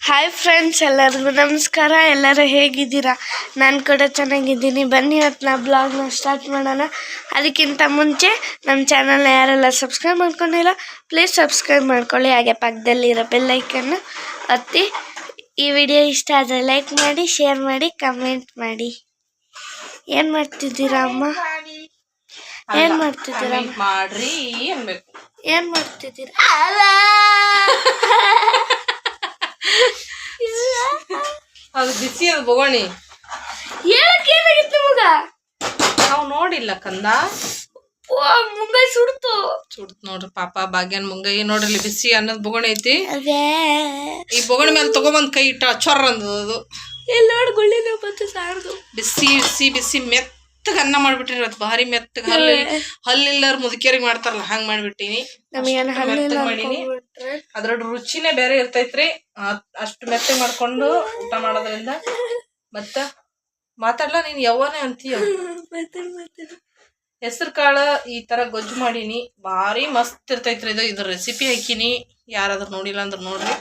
Hi friends, ಎಲ್ಲರಿಗೂ ನಮಸ್ಕಾರ. ಎಲ್ಲರೂ ಹೇಗಿದ್ದೀರಾ? ನಾನು ಕೂಡ ಚೆನ್ನಾಗಿದ್ದೀನಿ. ಬನ್ನಿ, ಇವತ್ತು ನಾ ಬ್ಲಾಗ್ನ ಸ್ಟಾರ್ಟ್ ಮಾಡೋಣ. ಅದಕ್ಕಿಂತ ಮುಂಚೆ ನಮ್ಮ ಚಾನಲ್ನ ಯಾರೆಲ್ಲ ಸಬ್ಸ್ಕ್ರೈಬ್ ಮಾಡ್ಕೊಂಡಿಲ್ಲ, ಪ್ಲೀಸ್ ಸಬ್ಸ್ಕ್ರೈಬ್ ಮಾಡ್ಕೊಳ್ಳಿ. ಹಾಗೆ ಪಕ್ಕದಲ್ಲಿರೋ ಬೆಲ್ಲೈಕನ್ನು ಒತ್ತಿ. ಈ ವಿಡಿಯೋ ಇಷ್ಟ ಆದರೆ ಲೈಕ್ ಮಾಡಿ, ಶೇರ್ ಮಾಡಿ, ಕಮೆಂಟ್ ಮಾಡಿ. ಏನು ಮಾಡ್ತಿದ್ದೀರಾ ಅಮ್ಮ? ಏನು ಮಾಡ್ತಿದ್ದೀರಾ? ಏನು ಮಾಡ್ತಿದ್ದೀರಾ? ಅದು ಬಿಸಿ ಅದು ಬೊಗಣಿ ಏನಾಗಿತ್ತು ಮಗ? ನಾವು ನೋಡಿಲ್ಲ ಕಂದ. ಮುಂಗೈ ಸುಡ್ತು ನೋಡ್ರಿ ಪಾಪ ಭಾಗ್ಯನ್ ಮುಂಗೈ ನೋಡ್ರಿ ಬಿಸಿ ಅನ್ನದ್ ಬೊಗಣಿ ಐತಿ. ಈ ಬೊಗಣಿ ಮೇಲೆ ತಗೊಂಬಂದ್ ಕೈ ಇಟ್ಟ ಚೊರ್ ಅಂದದು. ಎಲ್ಲ ನೋಡಿ ಗುಳ್ಳಿನ ಬಂತು ಸಾರ್ದು. ಬಿಸಿ ಬಿಸಿ ಬಿಸಿ ಮೆತ್ತಗ ಅನ್ನ ಮಾಡ್ಬಿಟ್ಟಿನಿ ಇವತ್ತು. ಭಾರಿ ಮೆತ್ತಗ ಹಲ್ಲಿಲ್ಲರ್ ಮುದುಕಿಯರಿಗೆ ಮಾಡ್ತಾರಲ್ಲ ಹಂಗ್ ಮಾಡ್ಬಿಟ್ಟಿನಿ. ಮೆತ್ತಗ ಮಾಡೀನಿ. ಅದ್ರ ರುಚಿನೇ ಬೇರೆ ಇರ್ತೈತ್ರಿ. ಅಷ್ಟು ಮೆತ್ತಗ ಮಾಡ್ಕೊಂಡು ಊಟ ಮಾಡೋದ್ರಿಂದ. ಮತ್ತ ಮಾತಾಡ್ಲಾ ನೀನ್ ಯಾವನೇ ಅಂತೀಯ. ಹೆಸರು ಕಾಳ ಈ ತರ ಗೊಜ್ಜು ಮಾಡೀನಿ. ಭಾರಿ ಮಸ್ತ್ ಇರ್ತೈತ್ರಿ ಇದು. ಇದ್ರ ರೆಸಿಪಿ ಹಾಕಿನಿ. ಯಾರಾದ್ರೂ ನೋಡಿಲ್ಲ ಅಂದ್ರೆ ನೋಡ್ರಿ.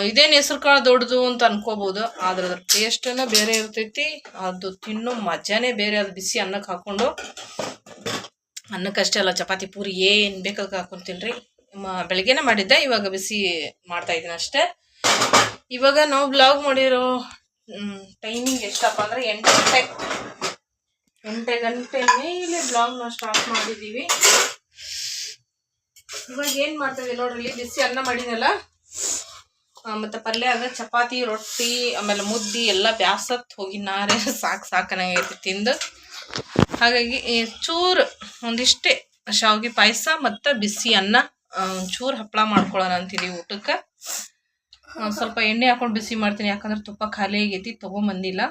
ಇದೇನು ಹೆಸರು ಕಾಳು ದೊಡ್ಡದು ಅಂತ ಅನ್ಕೋಬಹುದು, ಆದ್ರೆ ಅದ್ರ ಟೇಸ್ಟನ್ನ ಬೇರೆ ಇರ್ತೈತಿ. ಅದು ತಿನ್ನೋ ಮಜಾನೇ ಬೇರೆ. ಅದು ಬಿಸಿ ಅನ್ನಕ್ಕೆ ಹಾಕೊಂಡು, ಅನ್ನಕ್ಕಷ್ಟೇ ಅಲ್ಲ ಚಪಾತಿ ಪೂರಿ ಏನು ಬೇಕಾದ್ರೆ ಹಾಕೊಂತೀನ್ರಿ. ಬೆಳಗ್ಗೆನೆ ಮಾಡಿದ್ದೆ, ಇವಾಗ ಬಿಸಿ ಮಾಡ್ತಾ ಇದ್ದೀನಿ ಅಷ್ಟೇ. ಇವಾಗ ನಾವು ಬ್ಲಾಗ್ ಮಾಡಿರೋ ಟೈಮಿಂಗ್ ಎಷ್ಟಪ್ಪ ಅಂದ್ರೆ 8 ಗಂಟೆ ಮೇಲೆ ಬ್ಲಾಗ್ನ ಸ್ಟಾರ್ಟ್ ಮಾಡಿದ್ದೀವಿ. ಇವಾಗ ಏನು ಮಾಡ್ತಾ ಇದೀವಿ ನೋಡ್ರಿ, ಬಿಸಿ ಅನ್ನ ಮಾಡಿನಲ್ಲ, ಮತ್ತು ಪಲ್ಯ ಅದ, ಚಪಾತಿ, ರೊಟ್ಟಿ, ಆಮೇಲೆ ಮುದ್ದಿ ಎಲ್ಲ ಬ್ಯಾಸತ್ ಹೋಗಿ ನಾರೇ ಸಾಕನಾಗೈತಿ ತಿಂದು. ಹಾಗಾಗಿ ಚೂರು ಒಂದಿಷ್ಟೇ ಶಾವಿಗೆ ಪಾಯಸ ಮತ್ತು ಬಿಸಿ ಅನ್ನ, ಚೂರು ಹಪ್ಪಳ ಮಾಡ್ಕೊಳ್ಳೋಣ ಅಂತೀನಿ ಊಟಕ್ಕೆ. ಸ್ವಲ್ಪ ಎಣ್ಣೆ ಹಾಕೊಂಡು ಬಿಸಿ ಮಾಡ್ತೀನಿ, ಯಾಕಂದ್ರೆ ತುಪ್ಪ ಖಾಲಿ ಆಗೈತಿ, ತೊಗೊಂಬಂದಿಲ್ಲ.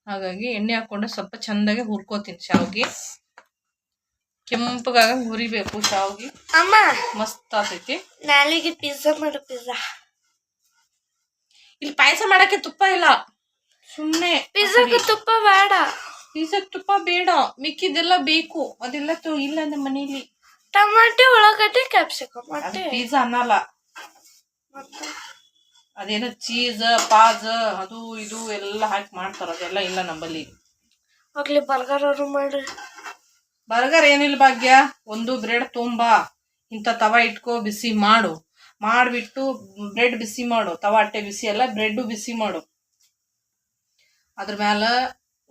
ಹಾಗಾಗಿ ಎಣ್ಣೆ ಹಾಕೊಂಡು ಸ್ವಲ್ಪ ಚಂದಾಗೆ ಹುರ್ಕೋತೀನಿ. ಶಾವಿಗೆ ಕೆಂಪಗಾಗ ಹುರಿಬೇಕು ಶಾವಿಗೆ. ಅಮ್ಮ ಮಸ್ತ್ ಆಗ್ತೈತಿ. ನಾಳೆಗೆ ಪಿಜ್ಜಾ ಮಾಡು. ಪಿಜ್ಜಾ ಇಲ್ಲಿ ಪಾಯಸ ಮಾಡಕ್ಕೆ ತುಪ್ಪ ಇಲ್ಲ, ಸುಮ್ಮನೆ. ಪಿಜ್ಜಾಕ್ಕೆ ತುಪ್ಪ ಬೇಡ. ಪಿಜ್ಜಾಕ್ಕೆ ತುಪ್ಪ ಬೇಡ, ಮಿಕ್ಕಿದೆಲ್ಲ ಬೇಕು. ಅದೆಲ್ಲ ಇಲ್ಲ ನಮ್ಮ ಮನೇಲಿ. ಟಮಾಟೆ, ಉಳ್ಳಾಗಡ್ಡೆ, ಕ್ಯಾಪ್ಸಿಕಮ್. ಪಿಜ್ಜಾ ಅನ್ನಲ್ಲ, ಅದೇನೋ ಚೀಸ್ ಪಾಜ್ ಅದು ಇದು ಎಲ್ಲ ಹಾಕಿ ಮಾಡ್ತಾರ. ಅದೆಲ್ಲ ಇಲ್ಲ ನಂಬಲ್ಲಿ. ಹೋಗ್ಲಿ ಬರ್ಗರ್ ಅವರು ಮಾಡ್ರಿ. ಬರ್ಗರ್ ಏನಿಲ್ಲ ಭಾಗ್ಯ, ಒಂದು ಬ್ರೆಡ್ ತುಂಬಾ ಇಂಥ ತವಾ ಇಟ್ಕೋ, ಬಿಸಿ ಮಾಡು. ಮಾಡಿಬಿಟ್ಟು ಬ್ರೆಡ್ ಬಿಸಿ ಮಾಡು. ತವಾ ಅಟ್ಟೆ ಬಿಸಿ ಅಲ್ಲ, ಬ್ರೆಡ್ಡು ಬಿಸಿ ಮಾಡು. ಅದ್ರ ಮ್ಯಾಲ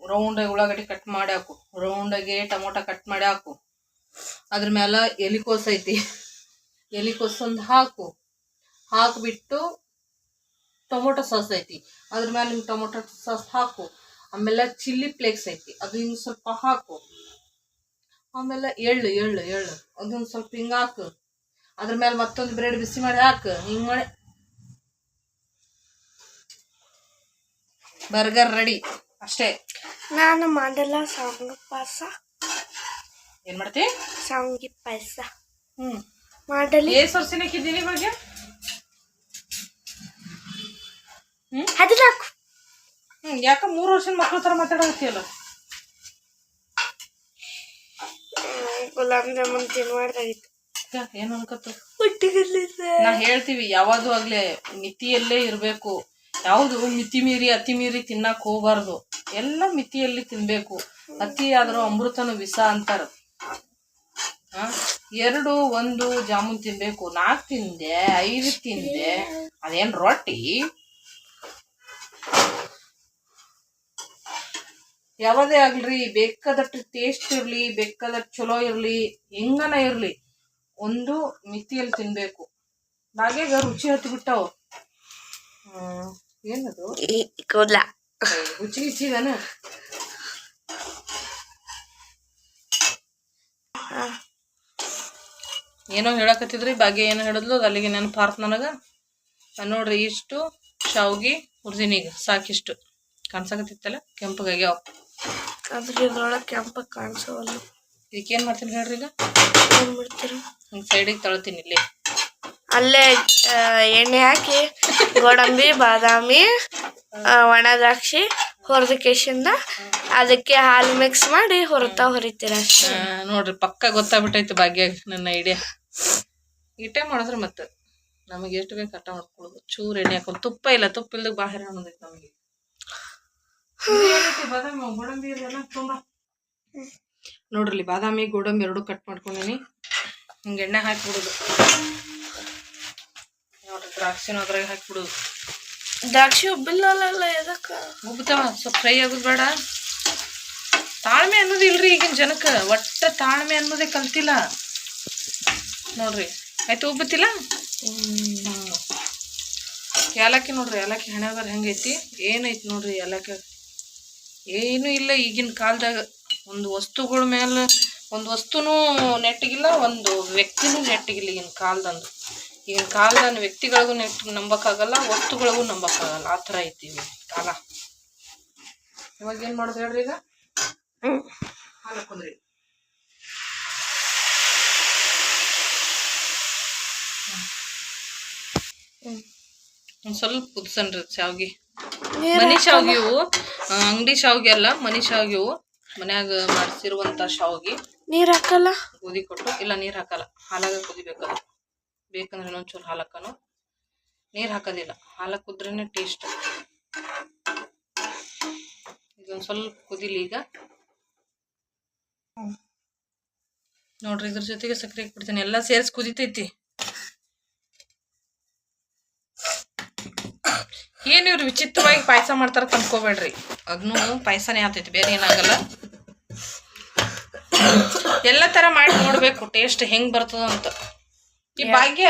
ರೌಂಡಾಗಿ ಉಳ್ಳಾಗಡ್ಡಿ ಕಟ್ ಮಾಡಿ ಹಾಕು, ರೌಂಡಾಗಿ ಟೊಮೊಟೊ ಕಟ್ ಮಾಡಿ ಹಾಕು. ಅದ್ರ ಮ್ಯಾಲ ಎಲಿಕೋಸು ಐತಿ, ಎಲಿಕೋಸೊಂದು ಹಾಕು. ಹಾಕಿಬಿಟ್ಟು ಟೊಮೊಟೊ ಸಾಸ್ ಐತಿ, ಅದ್ರ ಮ್ಯಾಲೆ ಹಿಂಗೆ ಟೊಮೊಟೊ ಸಾಸ್ ಹಾಕು. ಆಮೇಲೆ ಚಿಲ್ಲಿ ಫ್ಲೇಕ್ಸ್ ಐತಿ, ಅದು ಹಿಂಗೆ ಸ್ವಲ್ಪ ಹಾಕು. ಆಮೇಲೆ ಎಳ್ಳು ಎಳ್ಳು ಎಳ್ಳು ಅದೊಂದು ಸ್ವಲ್ಪ ಹಿಂಗೆ ಹಾಕು. ಅದ್ರ ಮೇಲೆ ಮತ್ತೊಂದು ಬ್ರೆಡ್ ಬಿಸಿ ಮಾಡಿ ಹಾಕು. ಹಿಂಗೆ ಮಾಡಿ ಬರ್ಗರ್ ರೆಡಿ ಅಷ್ಟೇ. ನಾನು ಮಾಡಲ್ಲ ಶಾವಿಗೆ ಪಾಯಸ. ಏನ್ ಮಾಡ್ತಿ? ಶಾವಿಗೆ ಪಾಯಸ ಮಾಡಲಿ. ವರ್ಷನಕ್ಕಿದ್ದೀನಿ ಬಗ್ಗೆ 14. ಯಾಕ 3 ವರ್ಷದ ಮಕ್ಳ ತರ ಮಾತಾಡಕತ್ತಿಯಲ್ಲ? ಗುಲಾಬ್ ಜಾಮೂನ್ ತಿನ್ಬಾರ್ದಾಗಿತ್ತು. ಏನ್ ಅನ್ಕತ್ತು? ನಾ ಹೇಳ್ತೀವಿ ಯಾವುದು ಆಗ್ಲೇ ಮಿತಿಯಲ್ಲೇ ಇರ್ಬೇಕು. ಯಾವುದು ಮಿತಿ ಮೀರಿ ಅತಿ ಮೀರಿ ತಿನ್ನಕ್ ಹೋಗ್ಬಾರ್ದು. ಎಲ್ಲ ಮಿತಿಯಲ್ಲಿ ತಿನ್ಬೇಕು. ಅತಿ ಆದ್ರೂ ಅಮೃತನು ವಿಷ ಅಂತಾರ. 2 1 ಜಾಮೂನ್ ತಿನ್ಬೇಕು. 4 ತಿಂದೆ 5 ತಿಂದೆ ಅದೇನ್ ರೊಟ್ಟಿ? ಯಾವದೇ ಆಗ್ಲಿ ಬೇಕಾದಷ್ಟು ಟೇಸ್ಟ್ ಇರ್ಲಿ, ಬೇಕಾದಷ್ಟು ಚಲೋ ಇರ್ಲಿ, ಹೆಂಗನ ಇರ್ಲಿ, ಒಂದು ಮಿತಿಯಲ್ಲಿ ತಿನ್ಬೇಕು. ನಾಗೇಗ ರುಚಿ ಹತ್ತಿ ಬಿಟ್ಟಾವ. ಏನದು? ರುಚಿ ಇಚ್ಚಿದಾನ. ಏನೋ ಹೇಳಕತ್ತಿದ್ರಿ ಭಾಗ್ಯ, ಏನೋ ಹೇಳಿದ್ಲು, ಅದು ಅಲ್ಲಿಗೆ ನೆನಪಾರ್ತು ನನಗ. ನೋಡ್ರಿ ಇಷ್ಟು ಶಾವ್ಗಿ ಹುರ್ದಿನೀಗ ಸಾಕಿಷ್ಟು ಕಾಣ್ಸಕತ್ತಿತ್ತಲ್ಲ, ಕೆಂಪಗಾಗ್ಯಾವ. ಅದ್ರ ಇದ್ರೊಳಗೆ ಕೆಂಪಗೆ ಕಾಣಿಸೋವಲ್ಲ. ಇದಕ್ಕೇನು ಮಾಡ್ತೀನಿ ಹೇಳ್ರಿ? ಈಗ ಏನು ಬಿಡ್ತೀರ? ಹಿಂಗೆ ಸೈಡಿಗೆ ತಳ್ತೀನಿ. ಇಲ್ಲಿ ಅಲ್ಲೇ ಎಣ್ಣೆ ಹಾಕಿ ಗೋಡಂಬಿ, ಬಾದಾಮಿ, ಒಣ ದ್ರಾಕ್ಷಿ ಹುರಿದ ಕೇಶಿಂದ ಅದಕ್ಕೆ ಹಾಲು ಮಿಕ್ಸ್ ಮಾಡಿ ಹುರಿತೀರ ಅಷ್ಟೇ. ನೋಡ್ರಿ ಪಕ್ಕ ಗೊತ್ತಾಗ್ಬಿಟ್ಟೈತೆ ಭಾಗ್ಯ ನನ್ನ ಐಡಿಯಾ. ಇಟೇ ಮಾಡಿದ್ರೆ ಮತ್ತೆ ನಮಗೆ ಎಷ್ಟು ಬೇಕು ಅಟ್ಟ ಮಾಡ್ಕೊಳ್ಳೋದು. ಚೂರು ಎಣ್ಣೆ ಹಾಕೊಂಡು ತುಪ್ಪ ಇಲ್ದಾಗ ಭಾಳ ಹೈರಾಣ ಅನ್ನೋದೈತೆ ನಮಗೆ. ಬಾದಾಮಿ ಗೋಡಂಬಿ ಇದೆಲ್ಲ ತುಂಬಾ ನೋಡ್ರಿ, ಬಾದಾಮಿ ಗೋಡಂಬಿ ಎರಡು ಕಟ್ ಮಾಡ್ಕೊಂಡಿನಿ. ಹಿಂಗೆ ಎಣ್ಣೆ ಹಾಕಿಬಿಡೋದು ನೋಡ್ರಿ. ದ್ರಾಕ್ಷಿನ ಅದ್ರಾಗ ಹಾಕಿಬಿಡೋದು. ದ್ರಾಕ್ಷಿ ಉಬ್ಬಿಲ್ಲಲ್ಲ ಎದಕ್ಕೆ ಉಬ್ತಾವ? ಸ್ವಲ್ಪ ಫ್ರೈ ಆಗೋದು ಬೇಡ. ತಾಳ್ಮೆ ಅನ್ನೋದು ಇಲ್ರಿ ಈಗಿನ ಜನಕ್ಕೆ. ಒಟ್ಟ ತಾಳ್ಮೆ ಅನ್ನೋದೇ ಕಲ್ತಿಲ್ಲ ನೋಡ್ರಿ. ಆಯ್ತು, ಉಬ್ಬತ್ತಿಲ್ಲ. ಏಲಕ್ಕಿ ನೋಡ್ರಿ, ಏಲಕ್ಕಿ ಹಣೆಬರ ಹೆಂಗೈತಿ, ಏನೈತಿ ನೋಡ್ರಿ. ಏಲಕ್ಕಿ ಏನೂ ಇಲ್ಲ ಈಗಿನ ಕಾಲದಾಗ. ಒಂದು ವಸ್ತುಗಳ ಮೇಲೆ ಒಂದು ವಸ್ತುನೂ ನೆಟ್ಟಿಗಿಲ್ಲ, ಒಂದು ವ್ಯಕ್ತಿನೂ ನೆಟ್ಟಿಗಿಲ್ಲ ಈಗಿನ ಕಾಲದಂದು. ಈಗಿನ ಕಾಲದ ವ್ಯಕ್ತಿಗಳಿಗೂ ನಂಬಕ್ಕಾಗಲ್ಲ, ವಸ್ತುಗಳಿಗೂ ನಂಬಕ್ಕಾಗಲ್ಲ. ಆ ಥರ ಐತಿ ಕಾಲ. ಇವಾಗ ಏನು ಮಾಡೋದು ಹೇಳ್ರಿ? ಈಗ ಹಾಲು ಹಾಕೊಂಡ್ರಿ. ಒಂದು ಸ್ವಲ್ಪ ಕುದಿಸನ್ರಿ ಶಾವ್ಗಿ. ಮನಿ ಶಾವ್ಗಿ ಇವು, ಅಂಗಡಿ ಶಾವ್ಗಿ ಅಲ್ಲ, ಮನಿ ಶಾವ್ಗಿ ಇವು. ಮನ್ಯಾಗ ಮಾಡಿಸಿರುವಂತ ಶಾವ್ಗಿ. ನೀರ್ ಹಾಕಲ್ಲ? ಕುದಿ ಕೊಟ್ಟು ಇಲ್ಲ, ನೀರ್ ಹಾಕಲ್ಲ. ಹಾಲಾಗ ಕುದಿಬೇಕದು. ಬೇಕಂದ್ರೆ ಇನ್ನೊಂಚೂರು ಹಾಲು ಹಾಕೋನು. ನೀರ್ ಹಾಕೋದಿಲ್ಲ, ಹಾಲು ಕುದ್ರೇನೆ ಟೇಸ್ಟ್. ಇದೊಂದು ಸ್ವಲ್ಪ ಕುದಿಲಿ ಈಗ ನೋಡ್ರಿ. ಇದ್ರ ಜೊತೆಗೆ ಸಕ್ಕರೆ ಹಾಕ್ಬಿಡ್ತೀನಿ. ಎಲ್ಲ ಸೇರಿಸಿ ಕುದಿತೈತಿ. ಏನು ಇವ್ರು ವಿಚಿತ್ರವಾಗಿ ಪಾಯಸ ಮಾಡ್ತಾರ ತಂದ್ಕೋಬೇಡ್ರಿ. ಅದನ್ನು ಪಾಯಸನೇ ಆಗ್ತೈತಿ, ಬೇರೆ ಏನಾಗಲ್ಲ. ಎಲ್ಲ ತರ ಮಾಡಿ ನೋಡ್ಬೇಕು ಟೇಸ್ಟ್ ಹೆಂಗ್ ಬರ್ತದ ಅಂತ. ಈ ಭಾಗ್ಯ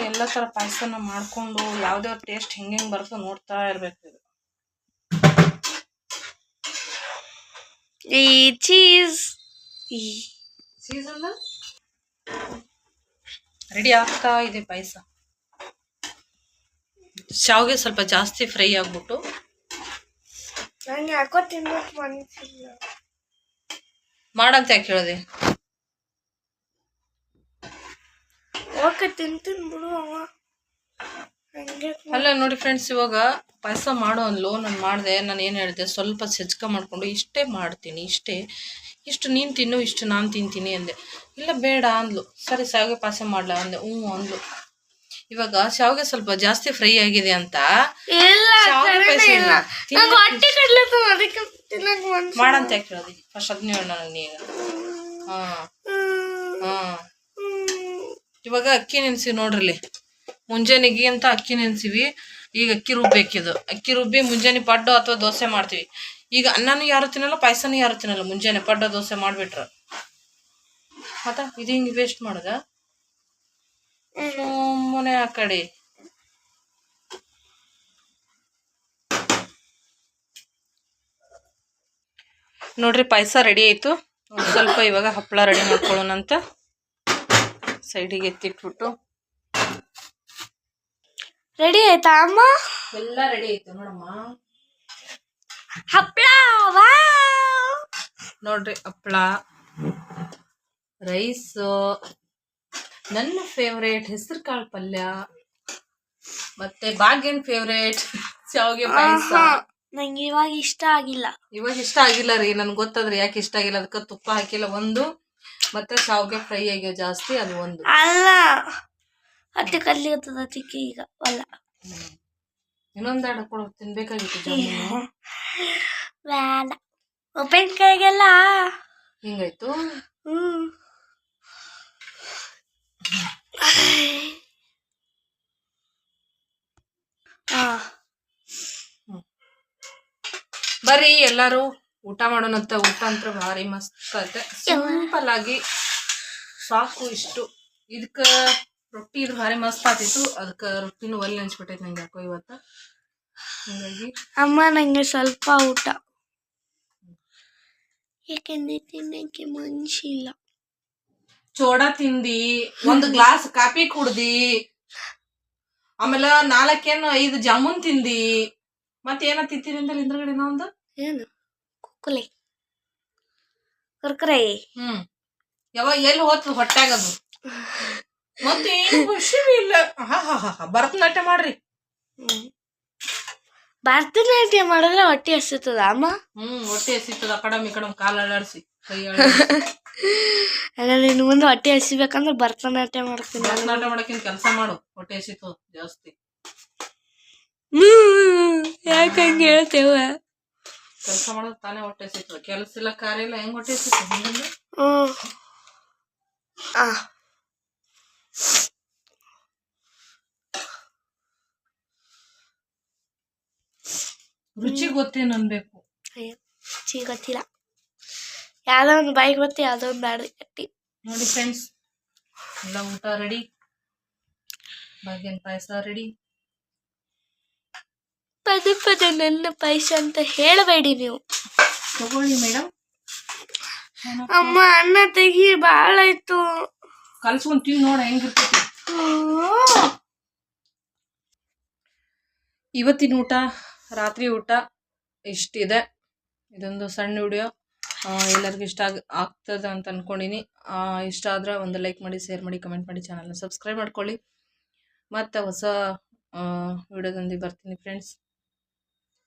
ಎಲ್ಲ ತರ ಪಾಯಸನ ಮಾಡ್ಕೊಂಡು ಯಾವ್ದೇ ಟೇಸ್ಟ್ ಹೆಂಗ್ ಬರ್ತದ ನೋಡ್ತಾ ಇರ್ಬೇಕು. ಇದು ಈ ಚೀಸ್ ಅಲ್ಲ, ರೆಡಿ ಆಗ್ತಾ ಇದೆ ಪಾಯಸ. ಶಾವ್ಗೆ ಸ್ವಲ್ಪ ಜಾಸ್ತಿ ಫ್ರೈ ಆಗ್ಬಿಟ್ಟು ನಂಗೆ ಯಾಕೋ ತಿನ್ನೋಕೆ ಮನಸ್ಸಿಲ್ಲ. ಮಾಡಂತ ಯಾಕೆ ಹೇಳಿದೆ? ಓಕೆ, ತಿಂತೀನಿ ಬಿಡು ಅವ. ಅಲ್ಲ ನೋಡಿ ಫ್ರೆಂಡ್ಸ್, ಇವಾಗ ಪಾಯಸ ಮಾಡೋ ಅನ್ಲೋ ನಾನು ಮಾಡಿದೆ. ನಾನು ಏನು ಹೇಳಿದೆ, ಸ್ವಲ್ಪ ಸಜ್ಕ ಮಾಡಿಕೊಂಡು ಇಷ್ಟೇ ಮಾಡ್ತೀನಿ, ಇಷ್ಟು ನೀನು ತಿನ್ನು, ಇಷ್ಟು ನಾನು ತಿಂತೀನಿ ಅಂದೆ. ಇಲ್ಲ ಬೇಡ ಅಂದ್ಲು. ಸರಿ ಶಾವಿಗೆ ಪಾಯಸ ಮಾಡ್ಲ ಅಂದೆ. ಅಂದ್ಲು. ಇವಾಗ ಶಾವಿಗೆ ಸ್ವಲ್ಪ ಜಾಸ್ತಿ ಫ್ರೈ ಆಗಿದೆ ಅಂತ ಮಾಡಂತ ಯಾಕೆ ಹೇಳೋದಿ? ಫಸ್ಟ್ ಅದನ್ನ ಹೇಳ ನನಗೆ ಈಗ. ಇವಾಗ ಅಕ್ಕಿ ನೆನ್ಸಿವಿ ನೋಡ್ರಿ. ಮುಂಜಾನೆಗೆ ಅಂತ ಅಕ್ಕಿ ನೆನ್ಸಿವಿ. ಈಗ ಅಕ್ಕಿ ರುಬ್ಬೇಕಿದು. ಅಕ್ಕಿ ರುಬ್ಬಿ ಮುಂಜಾನೆ ಪಡ್ಡು ಅಥವಾ ದೋಸೆ ಮಾಡ್ತೀವಿ. ಈಗ ಅನ್ನನೂ ಯಾರು ತಿನ್ನಲ್ಲ, ಪಾಯಸನೂ ಯಾರು ತಿನ್ನಲ್ಲ. ಮುಂಜಾನೆ ಪಡ್ಡು ದೋಸೆ ಮಾಡಿಬಿಟ್ರ ಮತ್ತ ಇದು ಹಿಂಗೆ ವೇಸ್ಟ್ ಮಾಡುದ? ಸುಮ್ಮನೆ ಆ ಕಡೆ. ನೋಡ್ರಿ, ಪಾಯಸ ರೆಡಿ ಆಯ್ತು. ಸ್ವಲ್ಪ ಇವಾಗ ಹಪ್ಪಳ ರೆಡಿ ಮಾಡ್ಕೊಳ್ಳೋಣಂತ ಸೈಡಿಗೆ ಎತ್ತಿಟ್ಬಿಟ್ಟು. ರೆಡಿ ಆಯ್ತಾ ಅಮ್ಮ? ಎಲ್ಲ ರೆಡಿ ಆಯ್ತು ನೋಡಮ್ಮ. ಹಪ್ಪಳ ನೋಡ್ರಿ, ಹಪ್ಪಳ, ರೈಸ್, ನನ್ನ ಫೇವ್ರೇಟ್ ಹೆಸರು ಕಾಳು ಪಲ್ಯ, ಮತ್ತೆ ಭಾಗ್ಯನ್ ಫೇವ್ರೇಟ್ ಶಾವಿಗೆ ಪಾಯಸ. ನಂಗೆ ಇವಾಗ ಇಷ್ಟ ಆಗಿಲ್ಲ. ಇವಾಗ ಇಷ್ಟ ಆಗಿಲ್ಲ ರೀ, ನನ್ಗೆ ಗೊತ್ತಾದ್ರಿ ಯಾಕೆ ಇಷ್ಟ ಆಗಿಲ್ಲ. ಅದಕ್ಕೆ ತುಪ್ಪ ಹಾಕಿಲ್ಲ ಒಂದು, ಮತ್ತೆ ಶಾವಿಗೆ ಫ್ರೈ ಆಗ್ಯಾವ ಜಾಸ್ತಿ, ಅದು ಒಂದು. ಅಲ್ಲ, ಅತ್ತೆ ಕಲ್ಲಿಗತ್ತದ ಚಿಕ್ಕಿ ಈಗ ಅಲ್ಲ. ಇನ್ನೊಂದು ಎರಡು ಕೊಡು, ತಿನ್ಬೇಕಾಗಿತ್ತು ಜಾಮೂನು. ಬೇಡ, ಉಪ್ಪಿನಕಾಯಿಗೆಲ್ಲ ಹಿಂಗಾಯ್ತು. ಬರ್ರಿ ಎಲ್ಲಾರು ಊಟ ಮಾಡೋಣಂತ. ಊಟ ಅಂತ ಭಾರಿ ಮಸ್ತ್ ಐತೆ. ಸಿಂಪಲ್ ಆಗಿ ಸಾಕು ಇಷ್ಟು. ಇದಕ್ಕ ರೊಟ್ಟಿ ಇದು ಭಾರಿ ಮಸ್ತ್ ಆತಿತ್ತು. ಅದಕ್ಕ ರೊಟ್ಟಿನೂ ಒಲ್ಲಿ ನೆನ್ಸ್ಬಿಟ್ಟೈತೆ ನಂಗೆ ಯಾಕೋ ಇವತ್ತ. ಹಿಂಗಾಗಿ ಅಮ್ಮ ನಂಗೆ ಸ್ವಲ್ಪ ಊಟ, ಯಾಕೆಂದ್ರೆ ತಿನ್ನಕ್ಕೆ ಮನ್ಸಿಲ್ಲ. ಚೋಡ ತಿಂದಿ, ಒಂದು ಗ್ಲಾಸ್ ಕಾಫಿ ಕುಡ್ದಿ, ಆಮೇಲೆ 4-5 ಜಾಮೂನ್ ತಿಂದಿ, ಮತ್ತೆ ಏನ ತಿಂತೀನಿ ಅಂತ ಹಿಂದ್ರಗಡೆ ಒಂದು ಏನು ಕುಕ್ಕುಲೆ ಕುರ್ಕುರೆ. ಯಾವಾಗ ಎಲ್ಲಿ ಹೋಗ್ತದ ಹೊಟ್ಟಾಗದು. ಮತ್ತೆ ಏನು ಖುಷಿ ಇಲ್ಲ. ಭರತನಾಟ್ಯ ಮಾಡ್ರಿ. ಭರತನಾಟ್ಯ ಮಾಡಿದ್ರೆ ಹೊಟ್ಟೆ ಹಸಿತದ ಅಮ್ಮ. ಹೊಟ್ಟೆ ಹಸಿತದ. ಕಡಮ್ ಈ ಕಡಮ್ ಕಾಲು ಅಳ್ಳಾಡ್ಸಿ, ಕೈ ಹಾಗಾದ್ರೆ ಇನ್ನು ಮುಂದೆ ಹೊಟ್ಟೆ ಹಸಿಬೇಕಂದ್ರೆ ಭರತನಾಟ್ಯ ಮಾಡ್ತೀನಿ ನಾನು. ಭರತನಾಟ್ಯ ಮಾಡಕ್ಕಿಂತ ಕೆಲಸ ಮಾಡು, ಹೊಟ್ಟೆ ಹಸಿತು ಜಾಸ್ತಿ. ಯಾಕೆ ಹಂಗೆ ಹೇಳ್ತೇವ? ಕೆಲಸ ಮಾಡೋದು ತಾನೇ ಹೊಟ್ಟೆ ಹಸಿತು, ಕೆಲಸ ಇಲ್ಲ ಕಾರ್ಯ ಇಲ್ಲ, ಹೆಂಗ್ ಹೊಟ್ಟೆ ಹಸಿತು? ರುಚಿ ಗೊತ್ತೇನು ಅನ್ಬೇಕು? ರುಚಿ ಗೊತ್ತಿಲ್ಲ, ಯಾವ್ದೋ ಒಂದು ಬಾಯಿಗೆ ಗೊತ್ತಿ, ಯಾವ್ದೋ ಒಂದು ಆಡಿ ಕಟ್ಟಿ. ನೋಡಿ ಫ್ರೆಂಡ್ಸ್, ಎಲ್ಲ ಊಟ ರೆಡಿ, ಭಾಗ್ಯನ ಪಾಯಸ ರೆಡಿ. ಪದೇ ಪದೇ ನನ್ನ ಪಾಯಸ ಅಂತ ಹೇಳಬೇಡಿ ನೀವು. ತಗೊಳ್ಳಿ ಮೇಡಮ್. ಅಮ್ಮ ಅನ್ನ ತೆಗಿ, ಬಾಳ ಆಯ್ತು. ಕಲ್ಸ್ಕೊಂಡ್ ತಿಂದು ನೋಡ ಹೆಂಗಿರ್ತೈತಿ. ಇವತ್ತಿನ ಊಟ, ರಾತ್ರಿ ಊಟ ಇಷ್ಟಿದೆ. ಇದೊಂದು ಸಣ್ಣ ವಿಡಿಯೋ, ಎಲ್ಲರಿಗೂ ಇಷ್ಟ ಆಗ್ತದೆ ಅಂತ ಅನ್ಕೊಂಡಿನಿ. ಇಷ್ಟ ಆದ್ರೆ ಒಂದು ಲೈಕ್ ಮಾಡಿ, ಶೇರ್ ಮಾಡಿ, ಕಮೆಂಟ್ ಮಾಡಿ, ಚಾನಲ್ನ ಸಬ್ಸ್ಕ್ರೈಬ್ ಮಾಡ್ಕೊಳ್ಳಿ. ಮತ್ತೆ ಹೊಸ ವಿಡಿಯೋದೊಂದಿಗೆ ಬರ್ತೀನಿ ಫ್ರೆಂಡ್ಸ್.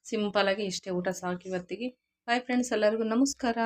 ಸಿಂಪಲ್ ಆಗಿ ಇಷ್ಟೇ ಊಟ ಸಾಕು ಇವತ್ತಿಗೆ. ಬಾಯ್ ಫ್ರೆಂಡ್ಸ್, ಎಲ್ಲರಿಗೂ ನಮಸ್ಕಾರ.